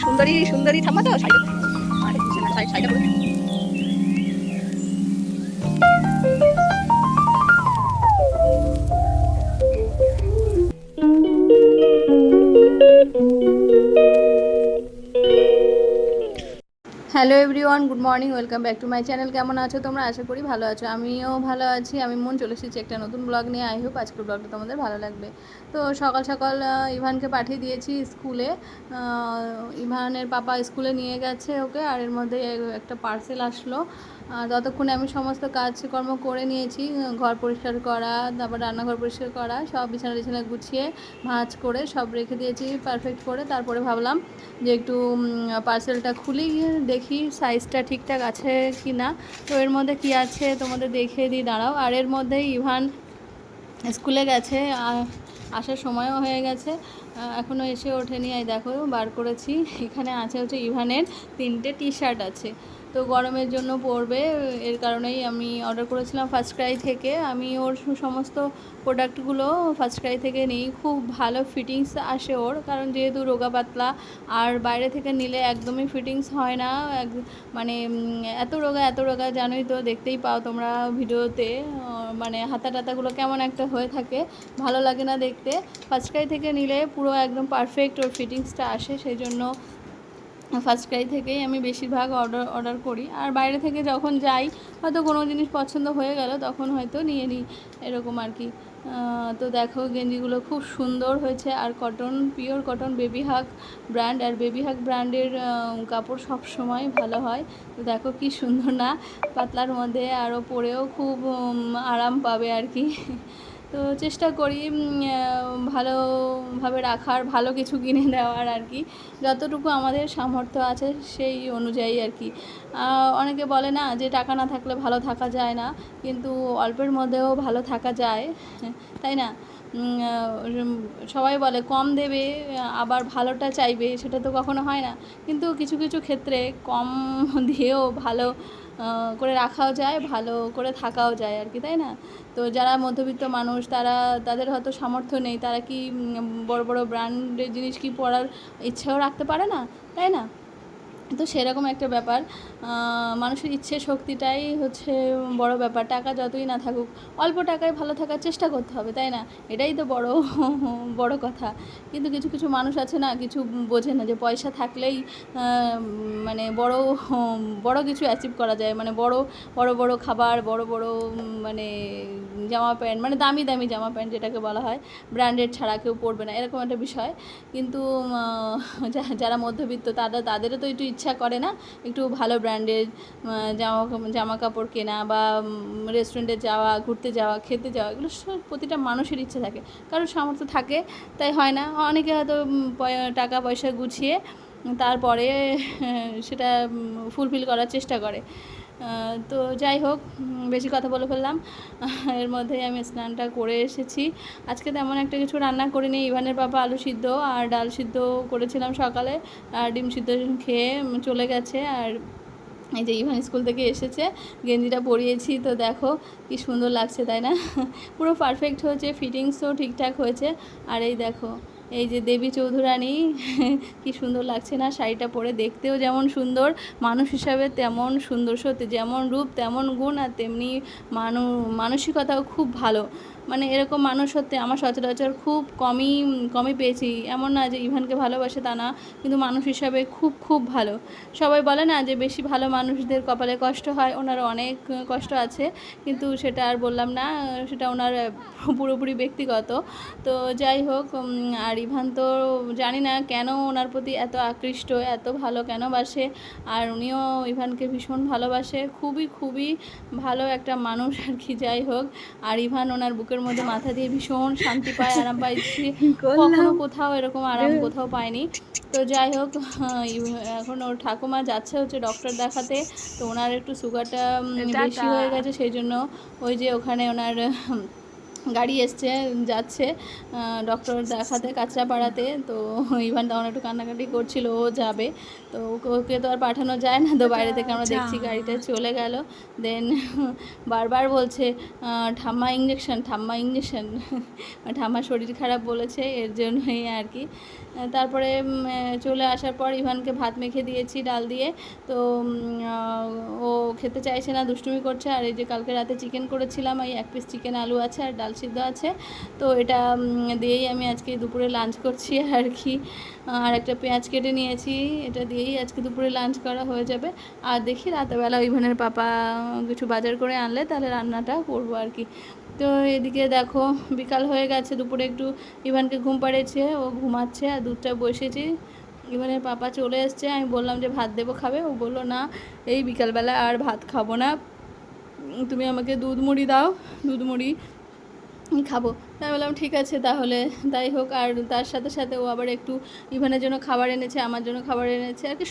সুন্দরী সুন্দরী ঠাম্মা তো শাড়িটা পরে hello everyone, good morning, welcome back to my channel. কেমন আছো তোমরা? আশা করি ভালো আছো। আমিও ভালো আছি। আমি মন চলে এসেছি একটা নতুন ব্লগ নিয়ে। আই হোপ আজকের ব্লগটা তোমাদের ভালো লাগবে। তো সকাল সকাল ইভানকে পাঠিয়ে দিয়েছি স্কুলে। ইভানের পাপা স্কুলে নিয়ে গেছে ওকে, আর এর মধ্যে একটা পার্সেল আসলো। ততক্ষণে আমি সমস্ত কাজকর্ম করে নিয়েছি, ঘর পরিষ্কার করা, তারপর রান্নাঘর পরিষ্কার করা, সব বিছানা টিছানা গুছিয়ে ভাঁজ করে সব রেখে দিয়েছি পারফেক্ট করে। তারপরে ভাবলাম যে একটু পার্সেলটা খুলি, দেখি সাইজটা ঠিকঠাক আছে কি না। তো এর মধ্যে কি আছে তোমাদের দেখিয়ে দিই, দাঁড়াও। আর এর মধ্যেই ইভান স্কুলে গেছে, আসার সময়ও হয়ে গেছে, এখনও এসে ওঠেনি। এই দেখো বার করেছি, এখানে আছে হচ্ছে ইভানের 3টে টি শার্ট আছে। তো গরমের জন্য পরবে, এর কারণেই আমি অর্ডার করেছিলাম ফার্স্ট ক্রাই থেকে। আমি ওর সমস্ত প্রোডাক্টগুলো ফার্স্ট ক্রাই থেকে নিই, খুব ভালো ফিটিংস আসে ওর, কারণ যেহেতু রোগা পাতলা, আর বাইরে থেকে নিলে একদমই ফিটিংস হয় না। মানে এত রোগা জানোই তো, দেখতেই পাও তোমরা ভিডিওতে, মানে হাতা টাতাগুলো কেমন একটা হয়ে থাকে, ভালো লাগে না দেখতে। ফার্স্ট ক্রাই থেকে নিলে পুরো একদম পারফেক্ট ওর ফিটিংসটা আসে, সেই জন্য ফার্স্ট ক্রাই থেকেই আমি বেশিরভাগ অর্ডার করি। আর বাইরে থেকে যখন যাই, হয়তো কোনো জিনিস পছন্দ হয়ে গেল, তখন হয়তো নিয়ে নিই, এরকম আর কি। তো দেখো গেঞ্জিগুলো খুব সুন্দর হয়েছে, আর কটন, পিওর কটন, বেবি হাগ ব্র্যান্ড। আর বেবি হাগ ব্র্যান্ডের কাপড় সব সময় ভালো হয়। তো দেখো কি সুন্দর না, পাতলার মধ্যে, আরও পরেও খুব আরাম পাবে আর কি। তো চেষ্টা করি ভালোভাবে রাখার, ভালো কিছু কিনে দেওয়ার আর কি, যতটুকু আমাদের সামর্থ্য আছে সেই অনুযায়ী আর কি। অনেকে বলে না যে টাকা না থাকলে ভালো থাকা যায় না, কিন্তু অল্পের মধ্যেও ভালো থাকা যায়, তাই না? সবাই বলে কম দেবে আবার ভালোটা চাইবে, সেটা তো কখনো হয় না। কিন্তু কিছু কিছু ক্ষেত্রে কম দিয়েও ভালো করে রাখাও যায়, ভালো করে থাকাও যায় আর কি, তাই না? তো যারা মধ্যবিত্ত মানুষ, তাদের হয়তো সামর্থ্য নেই, তারা কি বড় বড় ব্র্যান্ডের জিনিস কি পরার ইচ্ছেও রাখতে পারে না, তাই না? তো সেরকম একটা ব্যাপার, মানুষের ইচ্ছে শক্তিটাই হচ্ছে বড় ব্যাপার। টাকা যতই না থাকুক, অল্প টাকায় ভালো থাকার চেষ্টা করতে হবে, তাই না? এটাই তো বড় বড় কথা। কিন্তু কিছু কিছু মানুষ আছে না, কিছু বোঝে না যে পয়সা থাকলেই মানে বড় কিছু অ্যাচিভ করা যায়, মানে বড় বড় খাবার, বড় মানে জামা প্যান্ট, মানে দামি দামি জামা প্যান্ট যেটাকে বলা হয়, ব্র্যান্ডেড ছাড়া কেউ পরবে না, এরকম একটা বিষয়। কিন্তু যারা মধ্যবিত্ত, তাদেরও তো একটু ইচ্ছা করে না একটু ভালো ব্র্যান্ডের জামা কাপড় কেনা, বা রেস্টুরেন্টে যাওয়া, ঘুরতে যাওয়া, খেতে যাওয়া, এগুলো সব প্রতিটা মানুষের ইচ্ছে থাকে। কারোর সামর্থ্য থাকে তাই হয় না, অনেকে হয়তো টাকা পয়সা গুছিয়ে তারপরে সেটা ফুলফিল করার চেষ্টা করে। তো যাই হোক, বেশি কথা বলে ফেললাম। এর মধ্যেই আমি স্নানটা করে এসেছি। আজকে তেমন একটা কিছু রান্না করিনি। ইভানের পাপা আলু সিদ্ধ আর ডাল সিদ্ধ করেছিলাম সকালে, আর ডিম সিদ্ধ খেয়ে চলে গেছে। আর এই যে ইভান স্কুল থেকে এসেছে, গেঞ্জিটা পরিয়েছি, তো দেখো কি সুন্দর লাগছে, তাই না? পুরো পারফেক্ট হয়েছে, ফিটিংসও ঠিকঠাক হয়েছে। আর এই দেখো, এই যে দেবী চৌধুরানী, কি সুন্দর লাগছে না শাড়িটা পরে, দেখতেও যেমন সুন্দর, মানুষ হিসাবে তেমন সুন্দর, সত্যি যেমন রূপ তেমন গুণ, আর তেমনি মানসিকতাও খুব ভালো। মানে এরকম মানুষ সত্যি আমার সচরাচর খুব কমই পেয়েছি। এমন না যে ইভানকে ভালোবাসে তা না, কিন্তু মানুষ হিসাবে খুব খুব ভালো। সবাই বলে না যে বেশি ভালো মানুষদের কপালে কষ্ট হয়, ওনার অনেক কষ্ট আছে, কিন্তু সেটা আর বললাম না, সেটা ওনার পুরোপুরি ব্যক্তিগত। তো যাই হোক, আর ইভান তো জানি না কেন ওনার প্রতি এত আকৃষ্ট, এত ভালো কেন বাসে, আর উনিও ইভানকে ভীষণ ভালোবাসে, খুবই খুবই ভালো একটা মানুষ আর কি। যাই হোক, আর ইভান ওনার বুকের মধ্যে মাথা দিয়ে ভীষণ শান্তি পায়, আরাম পায়, কখনো কোথাও এরকম আরাম কোথাও পায়নি। তো যাই হোক, এখন ওর ঠাকুমা যাচ্ছে হচ্ছে ডক্টর দেখাতে। তো ওনার একটু সুগারটা বেশি হয়ে গেছে, সেই জন্য ওই যে ওখানে ওনার গাড়ি এসছে যাচ্ছে ডক্টর দেখাতে কাঁচরাপাড়াতে। তো ইভান তখন একটু কান্নাকাটি করছিল, ও যাবে। তো ওকে তো আর পাঠানো যায় না, তো বাইরে থেকে আমরা দেখছি গাড়িটা চলে গেল। দেন বারবার বলছে ঠাম্মা ইঞ্জেকশন, ঠাম্মা ইঞ্জেকশন। ঠাম্মার শরীর খারাপ বলেছে, এর জন্যই আর কি। তারপরে চলে আসার পর ইভানকে ভাত মেখে দিয়েছি ডাল দিয়ে। তো ও খেতে চাইছে না, দুষ্টুমি করছে। আর এই যে কালকে রাতে চিকেন করেছিলাম, এই 1 পিস চিকেন, আলু আছে আর ডাল সিদ্ধ আছে। তো এটা দিয়েই আমি আজকে দুপুরে লাঞ্চ করছি আর কি। আর একটা পেঁয়াজ কেটে নিয়েছি, এটা দিয়েই আজকে দুপুরে লাঞ্চ করা হয়ে যাবে। আর দেখি রাতেরবেলা ইভানের পাপা কিছু বাজার করে আনলে তাহলে রান্নাটা করবো আর কি। তো এদিকে দেখো বিকাল হয়ে গেছে, দুপুরে একটু ইভানকে ঘুম পাড়িয়েছে, ও ঘুমাচ্ছে আর দুধটা বসিয়েছি। ইভানের পাপা চলে এসছে, আমি বললাম যে ভাত দেবো, খাবে? ও বললো না, এই বিকালবেলা আর ভাত খাবো না, তুমি আমাকে দুধ মুড়ি দাও, দুধ মুড়ি খাবো। তাই বললাম ঠিক আছে তাহলে তাই হোক। আর তার সাথে সাথে ও আবার একটু ইভানের জন্য খাবার এনেছে, আমার জন্য খাবার এনেছে আর কি,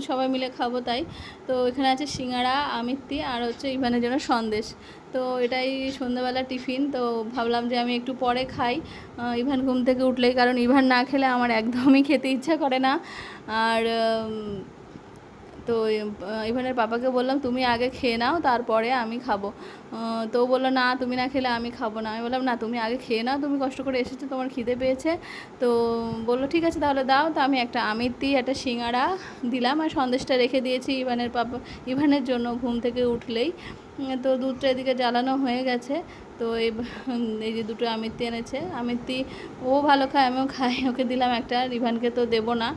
সবাই মিলে খাবো তাই। তো এখানে আছে সিঙ্গাড়া, আমিত্তি, আর হচ্ছে ইভানের জন্য সন্দেশ। তো এটাই সন্ধ্যাবেলা টিফিন। তো ভাবলাম যে আমি একটু পরে খাই ইভান ঘুম থেকে উঠলেই, কারণ ইভান না খেলে আমার একদমই খেতে ইচ্ছা করে না। আর তো ইভানের পাপাকে বললাম তুমি আগে খেয়ে নাও, তারপরে আমি খাবো। তো বললো না, তুমি না খেলে আমি খাবো না। আমি বললাম না, তুমি আগে খেয়ে নাও, তুমি কষ্ট করে এসেছো, তোমার খিদে পেয়েছে। তো বললো ঠিক আছে তাহলে দাও। তো আমি একটা আমিত্তি, একটা সিঙ্গাড়া দিলাম, আর সন্দেশটা রেখে দিয়েছি ইভানের জন্য ঘুম থেকে উঠলেই। তো দুধটা এদিকে জ্বালানো হয়ে গেছে। তো এই যে দুটো আমিত্তি এনেছে, আমিত্তি ও ভালো খায়, আমিও খাই, ওকে দিলাম একটা, আর ইভানকে তো দেবো না,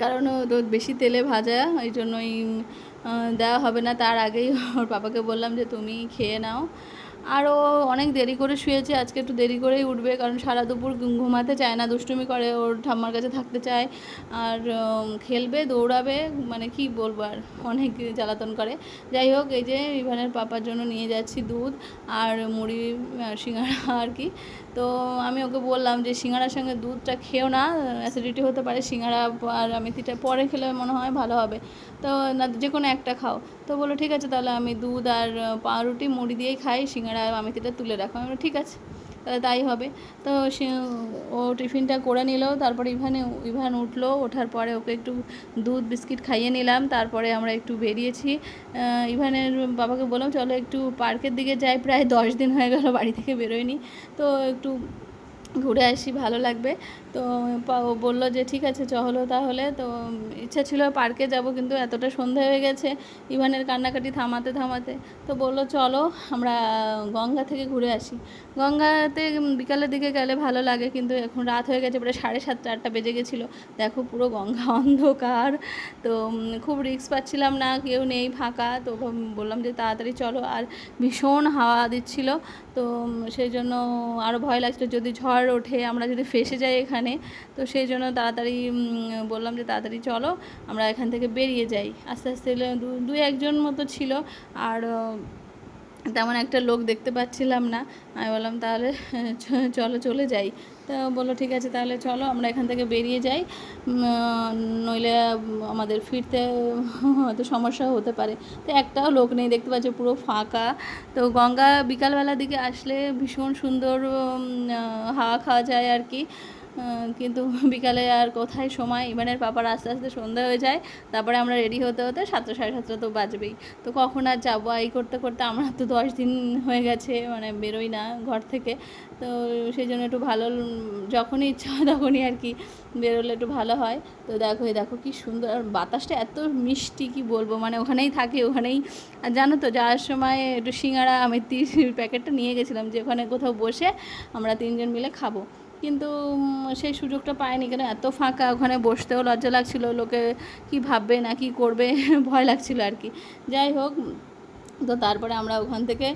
কারণ ও তো বেশি তেলে ভাজা, এই জন্যই দেওয়া হবে না। তার আগেই ওর পাপাকে বললাম যে তুমি খেয়ে নাও। আরও অনেক দেরি করে শুয়েছে, আজকে একটু দেরি করেই উঠবে, কারণ সারা দুপুর ঘুমাতে চায় না, দুষ্টুমি করে, ওর ঠাম্মার কাছে থাকতে চায়, আর খেলবে, দৌড়াবে, মানে কি বলবো, আর অনেক জ্বালাতন করে। যাই হোক, এই যে ইভানের পাপার জন্য নিয়ে যাচ্ছি দুধ আর মুড়ি, সিঙ্গাড়া আর কি। তো আমি ওকে বললাম যে সিঙ্গাড়ার সঙ্গে দুধটা খেও না, অ্যাসিডিটি হতে পারে, সিঙ্গাড়া আর আমিত্তিটা পরে খেলে মনে হয় ভালো হবে। তো না, যে কোনো একটা খাও। তো বললো ঠিক আছে তাহলে আমি দুধ আর পাউরুটি মুড়ি দিয়েই খাই, সিঙ্গাড়া আর আমিত্তিটা তুলে রাখো। আমি বললাম ঠিক আছে তাহলে তাই হবে। তো ও টিফিনটা করে নিল। তারপরে ইভান উঠলো, ওঠার পরে ওকে একটু দুধ বিস্কিট খাইয়ে নিলাম। তারপরে আমরা একটু বেরিয়েছি, ইভানের বাবাকে বললাম চলো একটু পার্কের দিকে যাই, প্রায় 10 দিন হয়ে গেল বাড়ি থেকে বেরোয়নি, তো একটু ঘুরে আসি, ভালো লাগবে। তো ও বললো যে ঠিক আছে চলো তাহলে। তো ইচ্ছা ছিল পার্কে যাব, কিন্তু এতটা সন্ধে হয়ে গেছে ইভানের কান্নাকাটি থামাতে থামাতে। তো বললো চলো আমরা গঙ্গা থেকে ঘুরে আসি। গঙ্গাতে বিকালের দিকে গেলে ভালো লাগে, কিন্তু এখন রাত হয়ে গেছে, প্রায় 7:30 8টা বেজে গেছিলো। দেখো পুরো গঙ্গা অন্ধকার। তো খুব রিস্ক পাচ্ছিলাম না, কেউ নেই, ফাঁকা। তো বললাম যে তাড়াতাড়ি চলো, আর ভীষণ হাওয়া দিচ্ছিল। তো সেই জন্য আরও ভয় লাগছিল, যদি ঝড় ওঠে, আমরা যদি ফেঁসে যাই এখানে। তো সেই জন্য তাড়াতাড়ি বললাম যে তাড়াতাড়ি চলো আমরা এখান থেকে বেরিয়ে যাই। আস্তে আস্তে দু একজন মতো ছিল, আর তেমন একটা লোক দেখতে পাচ্ছিলাম না। আমি বললাম তাহলে চলো চলে যাই। তো বললো ঠিক আছে তাহলে চলো আমরা এখান থেকে বেরিয়ে যাই, নইলে আমাদের ফিরতে হয়তো সমস্যা হতে পারে। তো একটাও লোক নেই, দেখতে পাচ্ছি পুরো ফাঁকা। তো গঙ্গা বিকালবেলার দিকে আসলে ভীষণ সুন্দর হাওয়া খাওয়া যায় আর কি। কিন্তু বিকালে আর কোথায় সময়, ইভানের পাপার আস্তে আস্তে সন্ধ্যা হয়ে যায়। তারপরে আমরা রেডি হতে হতে 7টা 7:30 তো বাজবেই। তো কখন আর যাবো, এই করতে করতে আমরা তো 10 দিন হয়ে গেছে মানে বেরোই না ঘর থেকে। তো সেই জন্য একটু ভালো, যখনই ইচ্ছা হয় তখনই আর কি বেরোলে একটু ভালো হয়। তো দেখো কি সুন্দর, আর বাতাসটা এত মিষ্টি কি বলবো, মানে ওখানেই থাকি ওখানেই। আর জানো তো যাওয়ার সময় একটু সিঙ্গাড়া আমি 30 প্যাকেটটা নিয়ে গেছিলাম, যে ওখানে কোথাও বসে আমরা 3জন মিলে খাবো, কিন্তু সেই সুযোগটা পাইনি, কেন এত ফাঁকা, ওখানে বসতেও লজ্জা লাগছিল, লোকে কি ভাববে না কি করবে ভয় লাগছিল আর কি। যাই হোক, তো তারপরে আমরা ওখান থেকে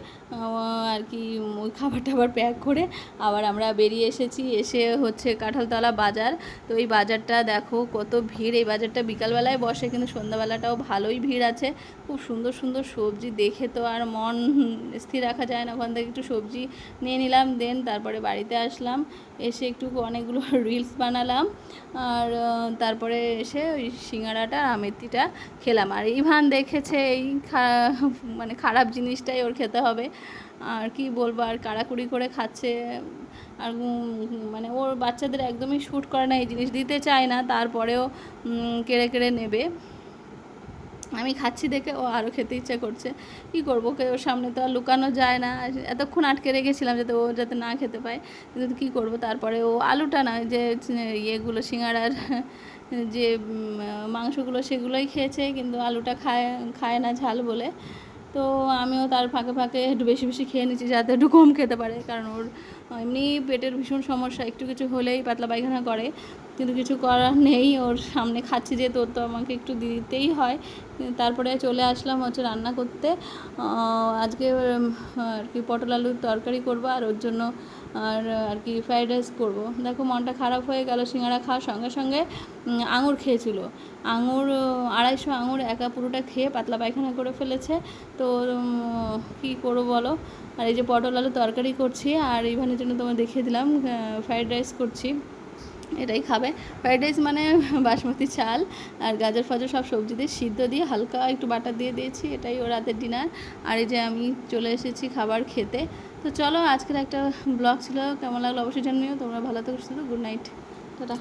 আর কি ওই খাবার টাবার প্যাক করে আবার আমরা বেরিয়ে এসেছি। এসে হচ্ছে কাঁঠালতলা বাজার। তো এই বাজারটা দেখো কত ভিড়, এই বাজারটা বিকালবেলায় বসে, কিন্তু সন্ধ্যাবেলাটাও ভালোই ভিড় আছে, খুব সুন্দর সুন্দর সবজি, দেখে তো আর মন স্থির রাখা যায় না। ওখান থেকে একটু সবজি নিয়ে নিলাম, দেন তারপরে বাড়িতে আসলাম, এসে একটু অনেকগুলো রিলস বানালাম, আর তারপরে এসে ওই সিঙ্গাড়াটা আমেতিটা খেলাম। আর ইভান দেখেছে এই মানে খারাপ জিনিসটাই ওর খেতে হবে, আর কি বলবো, আর কাড়াকুড়ি করে খাচ্ছে। আর মানে ওর বাচ্চাদের একদমই শ্যুট করে না এই জিনিস, দিতে চায় না, তারপরেও কেড়ে কেড়ে নেবে। আমি খাচ্ছি দেখে ও আরও খেতে ইচ্ছা করছে। কী করবো, ওর সামনে তো আর লুকানো যায় না। এতক্ষণ আটকে রেখেছিলাম যাতে ও যাতে না খেতে পায়, কিন্তু কী করবো। তারপরে ও আলুটা না, যে ইয়েগুলো সিঙ্গাড়ার যে মাংসগুলো সেগুলোই খেয়েছে, কিন্তু আলুটা খায় না ঝাল বলে। তো আমিও তার ফাঁকে ফাঁকে একটু বেশি বেশি খেয়ে নিচ্ছি যাতে একটু কম খেতে পারে, কারণ ওর এমনি পেটের ভীষণ সমস্যা, একটু কিছু হলেই পাতলা পায়খানা করে, কিন্তু কিছু করার নেই। ওর সামনে খাচ্ছি যেহেতু ওর তো আমাকে একটু দিতেই হয়। তারপরে চলে আসলাম হচ্ছে রান্না করতে। আজকে আর কি পটল আলুর তরকারি করবো, আর ওর জন্য আর কি ফ্রাইড রাইস করবো। দেখো মনটা খারাপ হয়ে গেল, সিঙ্গাড়া খাওয়ার সঙ্গে সঙ্গে আঙুর খেয়েছিল। আঙুর 250 আঙুর একা পুরোটা খেয়ে পাতলা পায়খানা করে ফেলেছে। তো কী করবো বলো। আর এই যে পটল আলু তরকারি করছি, আর ইভানের জন্য তোমার দেখিয়ে দিলাম ফ্রাইড রাইস করছি, এটাই খাবে। ফ্রাইড রাইস মানে বাসমতি চাল আর গাজর ফাজর সব সবজি দিয়ে সিদ্ধ দিয়ে হালকা একটু বাটার দিয়ে দিয়েছি, এটাই ও রাতের ডিনার। আর এই যে আমি চলে এসেছি খাবার খেতে। তো চলো, আজকের একটা ব্লগ ছিল, কেমন লাগলো অবশ্যই জানিও। তোমরা ভালো থেকো, সুস্থ, গুড নাইট, টাটা।